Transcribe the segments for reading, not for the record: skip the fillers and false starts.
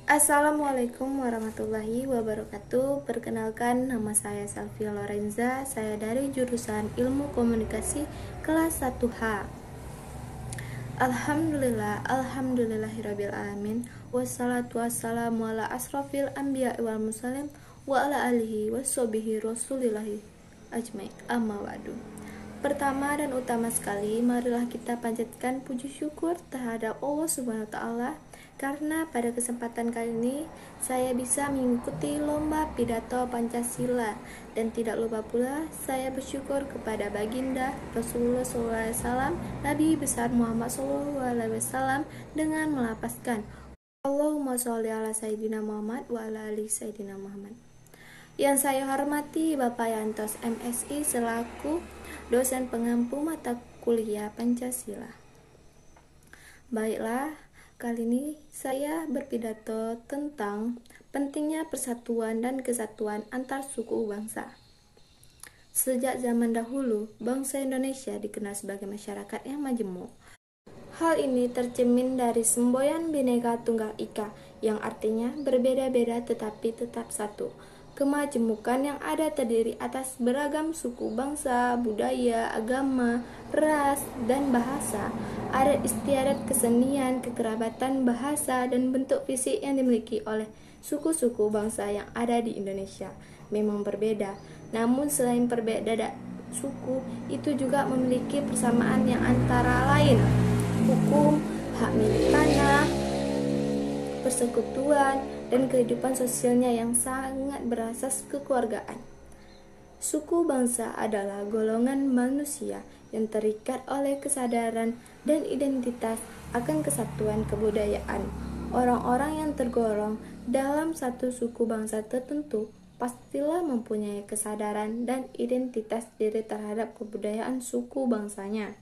Assalamualaikum warahmatullahi wabarakatuh. Perkenalkan, nama saya Salvia Lorenza. Saya dari jurusan Ilmu Komunikasi kelas 1H. Alhamdulillahirabbil alamin. Wassalatu wassalamu ala asrofil anbiya wal mursalin wa ala alihi washabihi rasulillahi ajmain. Amma ba'du. Pertama dan utama sekali, marilah kita panjatkan puji syukur terhadap Allah Subhanahu wa taala karena pada kesempatan kali ini saya bisa mengikuti lomba pidato Pancasila, dan tidak lupa pula saya bersyukur kepada baginda Rasulullah SAW, Nabi besar Muhammad SAW, dengan melafazkan Allahumma sholli ala Sayyidina Muhammad wa ala ali Sayyidina Muhammad. Yang saya hormati Bapak Yantos MSI selaku dosen pengampu mata kuliah Pancasila. Baiklah, kali ini saya berpidato tentang pentingnya persatuan dan kesatuan antar suku bangsa. Sejak zaman dahulu, bangsa Indonesia dikenal sebagai masyarakat yang majemuk. Hal ini tercermin dari semboyan Bhinneka Tunggal Ika, yang artinya berbeda-beda tetapi tetap satu. Kemajemukan yang ada terdiri atas beragam suku bangsa, budaya, agama, ras, dan bahasa, adat istiadat, kesenian, kekerabatan, bahasa, dan bentuk fisik yang dimiliki oleh suku-suku bangsa yang ada di Indonesia memang berbeda. Namun selain perbedaan suku, itu juga memiliki persamaan yang antara lain hukum, hak milik tanah, persekutuan, dan kehidupan sosialnya yang sangat berasas kekeluargaan. Suku bangsa adalah golongan manusia yang terikat oleh kesadaran dan identitas akan kesatuan kebudayaan. Orang-orang yang tergolong dalam satu suku bangsa tertentu pastilah mempunyai kesadaran dan identitas diri terhadap kebudayaan suku bangsanya.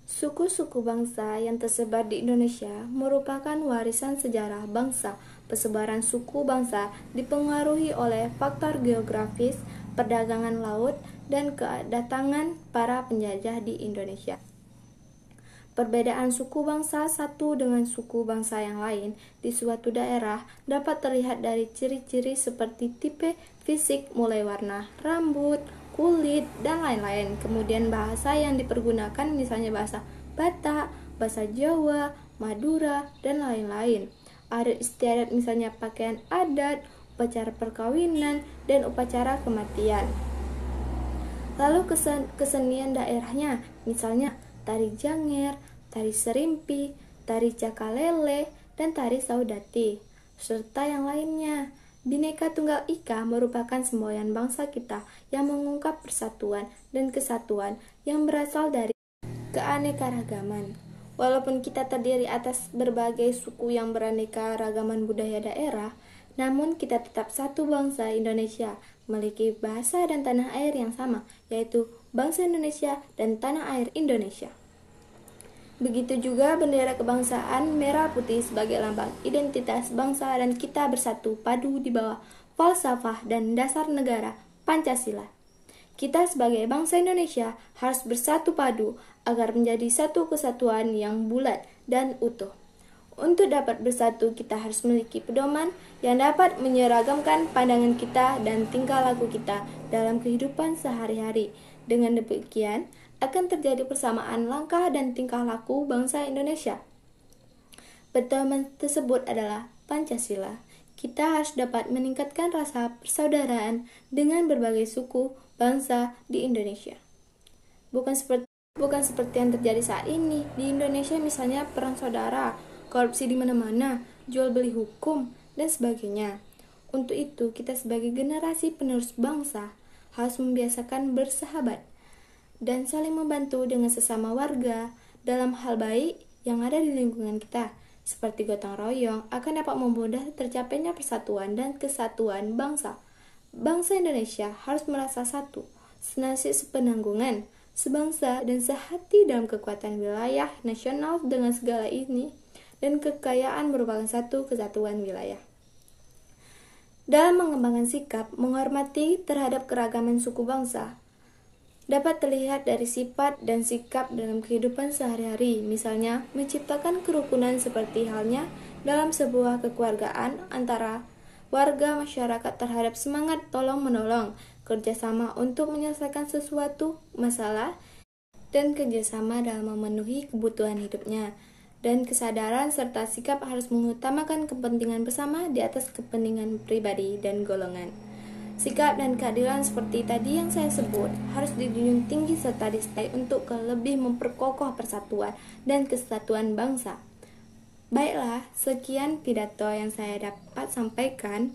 Suku-suku bangsa yang tersebar di Indonesia merupakan warisan sejarah bangsa. Persebaran suku bangsa dipengaruhi oleh faktor geografis, perdagangan laut, dan kedatangan para penjajah di Indonesia. Perbedaan suku bangsa satu dengan suku bangsa yang lain di suatu daerah dapat terlihat dari ciri-ciri seperti tipe fisik, mulai warna rambut, kulit, dan lain-lain. Kemudian bahasa yang dipergunakan, misalnya bahasa Batak, bahasa Jawa, Madura, dan lain-lain. Adat istiadat, misalnya pakaian adat, upacara perkawinan, dan upacara kematian. Lalu kesenian daerahnya, misalnya tari janger, tari serimpi, tari cakalele, dan tari saudati, serta yang lainnya. Bhinneka Tunggal Ika merupakan semboyan bangsa kita yang mengungkap persatuan dan kesatuan yang berasal dari keanekaragaman. Walaupun kita terdiri atas berbagai suku yang beraneka ragaman budaya daerah, namun kita tetap satu bangsa Indonesia, memiliki bahasa dan tanah air yang sama, yaitu bangsa Indonesia dan tanah air Indonesia. Begitu juga bendera kebangsaan merah putih sebagai lambang identitas bangsa, dan kita bersatu padu di bawah falsafah dan dasar negara Pancasila. Kita sebagai bangsa Indonesia harus bersatu padu agar menjadi satu kesatuan yang bulat dan utuh. Untuk dapat bersatu, kita harus memiliki pedoman yang dapat menyeragamkan pandangan kita dan tingkah laku kita dalam kehidupan sehari-hari. Dengan demikian, akan terjadi persamaan langkah dan tingkah laku bangsa Indonesia. Pedoman tersebut adalah Pancasila. Kita harus dapat meningkatkan rasa persaudaraan dengan berbagai suku bangsa di Indonesia. Bukan seperti yang terjadi saat ini. Di Indonesia misalnya perang saudara, korupsi di mana-mana, jual beli hukum, dan sebagainya. Untuk itu, kita sebagai generasi penerus bangsa harus membiasakan bersahabat dan saling membantu dengan sesama warga dalam hal baik yang ada di lingkungan kita, seperti gotong royong, akan dapat memudah tercapainya persatuan dan kesatuan bangsa. Bangsa Indonesia harus merasa satu, senasib sepenanggungan, sebangsa dan sehati dalam kekuatan wilayah nasional dengan segala ini, dan kekayaan merupakan satu kesatuan wilayah. Dalam mengembangkan sikap menghormati terhadap keragaman suku bangsa, dapat terlihat dari sifat dan sikap dalam kehidupan sehari-hari, misalnya menciptakan kerukunan seperti halnya dalam sebuah kekeluargaan antara warga masyarakat terhadap semangat tolong-menolong, kerjasama untuk menyelesaikan sesuatu masalah, dan kerjasama dalam memenuhi kebutuhan hidupnya, dan kesadaran serta sikap harus mengutamakan kepentingan bersama di atas kepentingan pribadi dan golongan. Sikap dan keadilan seperti tadi yang saya sebut harus dijunjung tinggi serta disertai untuk lebih memperkokoh persatuan dan kesatuan bangsa. Baiklah, sekian pidato yang saya dapat sampaikan.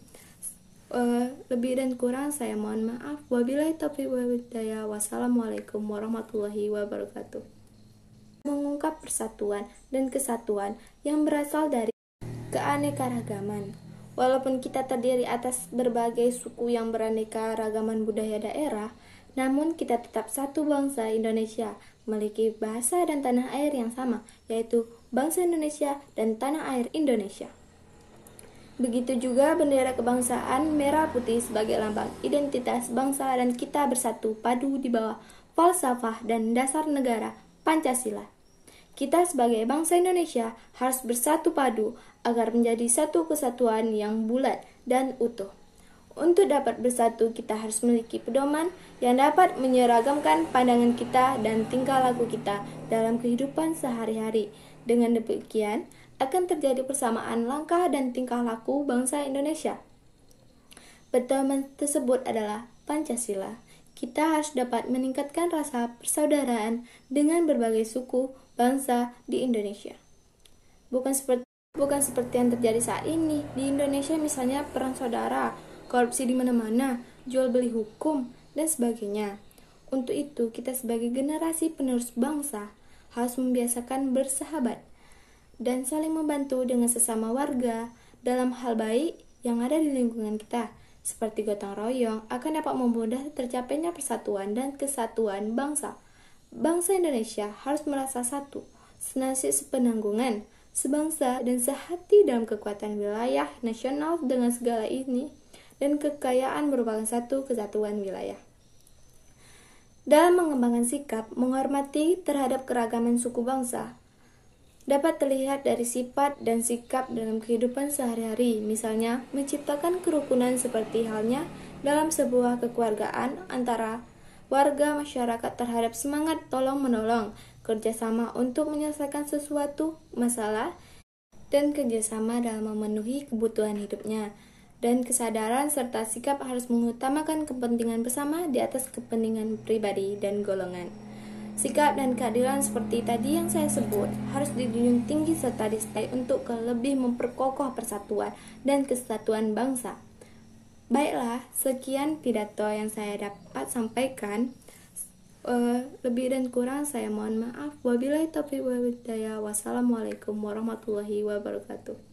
Lebih dan kurang saya mohon maaf. Wabillahi taufiq wal hidayah. Wassalamualaikum warahmatullahi wabarakatuh. Mengungkap persatuan dan kesatuan yang berasal dari keanekaragaman. Walaupun kita terdiri atas berbagai suku yang beraneka ragaman budaya daerah, namun kita tetap satu bangsa Indonesia, memiliki bahasa dan tanah air yang sama, yaitu bangsa Indonesia dan tanah air Indonesia. Begitu juga bendera kebangsaan merah putih sebagai lambang identitas bangsa, dan kita bersatu padu di bawah falsafah dan dasar negara Pancasila. Kita sebagai bangsa Indonesia harus bersatu padu agar menjadi satu kesatuan yang bulat dan utuh. Untuk dapat bersatu, kita harus memiliki pedoman yang dapat menyeragamkan pandangan kita dan tingkah laku kita dalam kehidupan sehari-hari. Dengan demikian, akan terjadi persamaan langkah dan tingkah laku bangsa Indonesia. Pedoman tersebut adalah Pancasila. Kita harus dapat meningkatkan rasa persaudaraan dengan berbagai suku bangsa di Indonesia. Bukan seperti yang terjadi saat ini di Indonesia, misalnya perang saudara, korupsi di mana-mana, jual beli hukum, dan sebagainya. Untuk itu, kita sebagai generasi penerus bangsa harus membiasakan bersahabat dan saling membantu dengan sesama warga dalam hal baik yang ada di lingkungan kita, seperti gotong royong, akan dapat memudah tercapainya persatuan dan kesatuan bangsa. Bangsa Indonesia harus merasa satu, senasib sepenanggungan, sebangsa dan sehati dalam kekuatan wilayah nasional dengan segala ini, dan kekayaan merupakan satu kesatuan wilayah. Dalam mengembangkan sikap menghormati terhadap keragaman suku bangsa, dapat terlihat dari sifat dan sikap dalam kehidupan sehari-hari, misalnya menciptakan kerukunan seperti halnya dalam sebuah kekeluargaan antara warga masyarakat terhadap semangat tolong-menolong, kerjasama untuk menyelesaikan sesuatu masalah, dan kerjasama dalam memenuhi kebutuhan hidupnya, dan kesadaran serta sikap harus mengutamakan kepentingan bersama di atas kepentingan pribadi dan golongan. Sikap dan keadilan seperti tadi yang saya sebut harus dijunjung tinggi serta disertai untuk lebih memperkokoh persatuan dan kesatuan bangsa. Baiklah, sekian pidato yang saya dapat sampaikan. Lebih dan kurang saya mohon maaf. Wabillahi taufiq wal hidayah. Wassalamualaikum warahmatullahi wabarakatuh.